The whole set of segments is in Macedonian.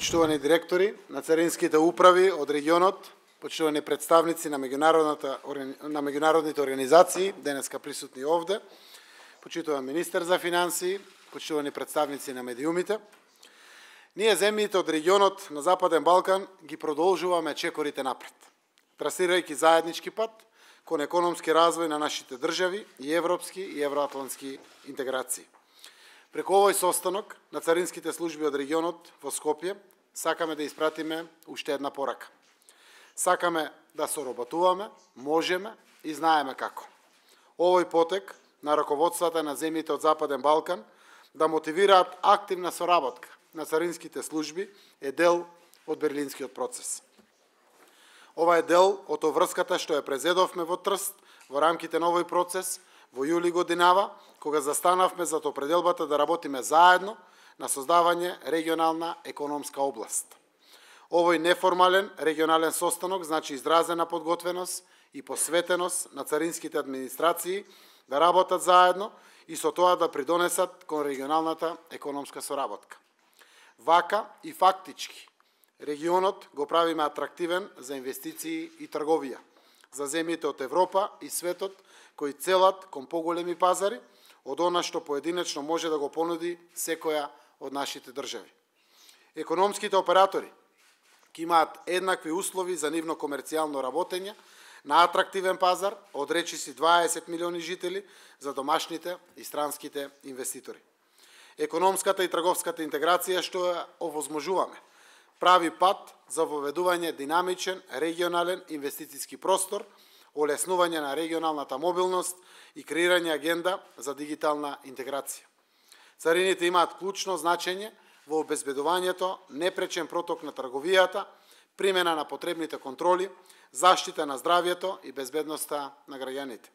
почитувани директори на царинските управи од регионот, почитувани представници на меѓународните организации, денеска присутни овде, почитуван министер за финансии, почитувани представници на медиумите. Ние земјите од регионот на Западен Балкан ги продолжуваме чекорите напред, трасирајќи заеднички пат кон економски развој на нашите држави и европски и евроатлантски интеграции. Преку овој состанок на царинските служби од регионот во Скопје сакаме да испратиме уште една порака. Сакаме да соработуваме, можеме и знаеме како. Овој потек на раководствата на земјите од Западен Балкан да мотивираат активна соработка на царинските служби е дел од Берлинскиот процес. Ова е дел од оврската што ја презедовме во Трст во рамките на овој процес во јули годинава, кога застанавме за определбата да работиме заедно на создавање регионална економска област. Овој неформален регионален состанок значи изразена подготвеност и посветеност на царинските администрации да работат заедно и со тоа да придонесат кон регионалната економска соработка. Вака и фактички регионот го правиме атрактивен за инвестиции и трговија, за земјите од Европа и светот кои целат кон поголеми пазари од она што поединечно може да го понуди секоја од нашите држави. Економските оператори ќе имаат еднакви услови за нивно комерцијално работење на атрактивен пазар од речиси 20 милиони жители за домашните и странските инвеститори. Економската и трговската интеграција што ја овозможуваме прави пат за воведување динамичен регионален инвестициски простор, олеснување на регионалната мобилност и креирање агенда за дигитална интеграција. Царините имаат клучно значење во обезбедувањето непречен проток на трговијата, примена на потребните контроли, заштита на здравјето и безбедноста на граѓаните.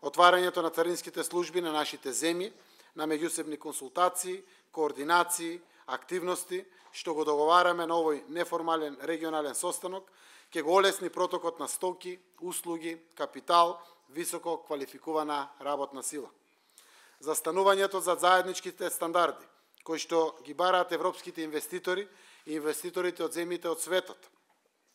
Отварањето на царинските служби на нашите земји, на меѓусебни консултации, координации, активности, што го договараме на овој неформален регионален состанок, ќе го олесни протокот на стоки, услуги, капитал, високо квалификувана работна сила. Застанувањето за заедничките стандарди, кои што ги бараат европските инвеститори и инвеститорите од земјите од светот,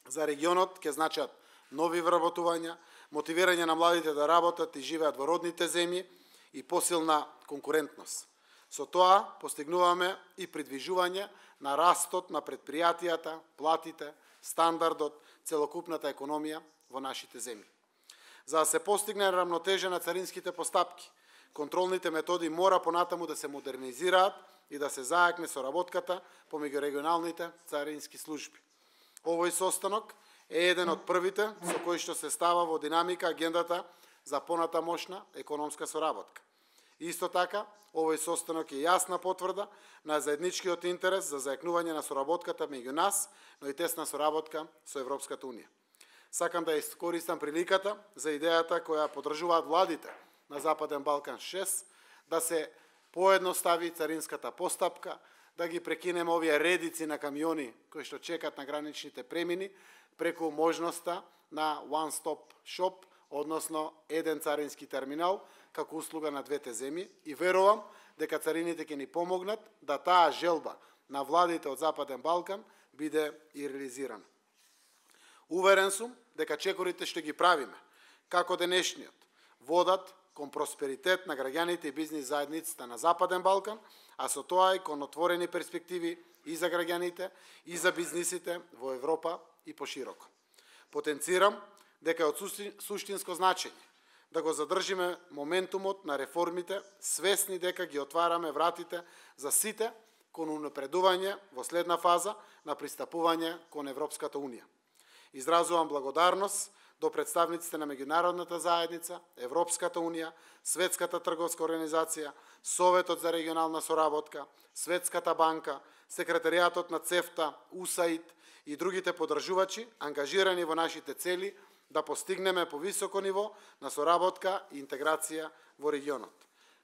за регионот ќе значат нови вработувања, мотивирање на младите да работат и живеат во родните земји и посилна конкурентност. Со тоа постигнуваме и придвижување на растот на предпријатијата, платите, стандардот, целокупната економија во нашите земји. За да се постигне рамнотежа на царинските постапки, контролните методи мора понатаму да се модернизираат и да се зајакне соработката помеѓу регионалните царински служби. Овој состанок е еден од првите со кои што се става во динамика агендата за понатамошна економска соработка. Исто така, овој состанок е јасна потврда на заедничкиот интерес за зајакнување на соработката меѓу нас, но и тесна соработка со Европската унија. Сакам да искористам приликата за идејата која поддржуваат владите на Западен Балкан 6, да се поедностави царинската постапка, да ги прекинеме овие редици на камиони кои што чекат на граничните премини преку можноста на one-stop shop, односно еден царински терминал, како услуга на двете земји, и верувам дека царините ќе ни помогнат да таа желба на владите од Западен Балкан биде и реализирана. Уверен сум дека чекорите што ги правиме, како денешниот, водат кон просперитет на граѓаните и бизнис заедницата на Западен Балкан, а со тоа и кон отворени перспективи и за граѓаните, и за бизнисите во Европа и пошироко. Потенцирам дека е од суштинско значење да го задржиме моментумот на реформите, свесни дека ги отвараме вратите за сите кон унапредување во следна фаза на пристапување кон Европската унија. Изразувам благодарност до представниците на меѓународната заедница, Европската унија, Светската трговска организација, Советот за регионална соработка, Светската банка, Секретаријатот на ЦЕФТА, УСАИД и другите поддржувачи ангажирани во нашите цели да постигнеме повисоко ниво на соработка и интеграција во регионот.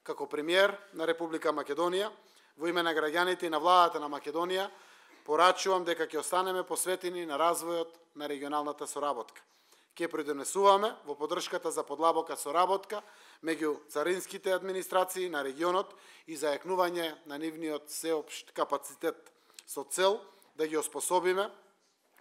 Како премиер на Република Македонија, во име на граѓаните и на владата на Македонија, порачувам дека ќе останеме посветени на развојот на регионалната соработка. Ќе придонесуваме во поддршката за подлабока соработка меѓу царинските администрации на регионот и зајакнување на нивниот сеопшт капацитет со цел да ги оспособиме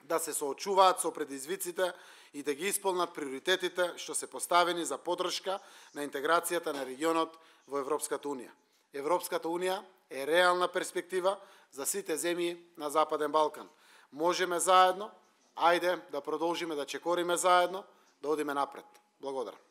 да се соочуваат со предизвиците и да ги исполнат приоритетите што се поставени за поддршка на интеграцијата на регионот во Европската Унија. Европската Унија е реална перспектива за сите земји на Западен Балкан. Можеме заедно, ајде да продолжиме да чекориме заедно, да одиме напред. Благодарам.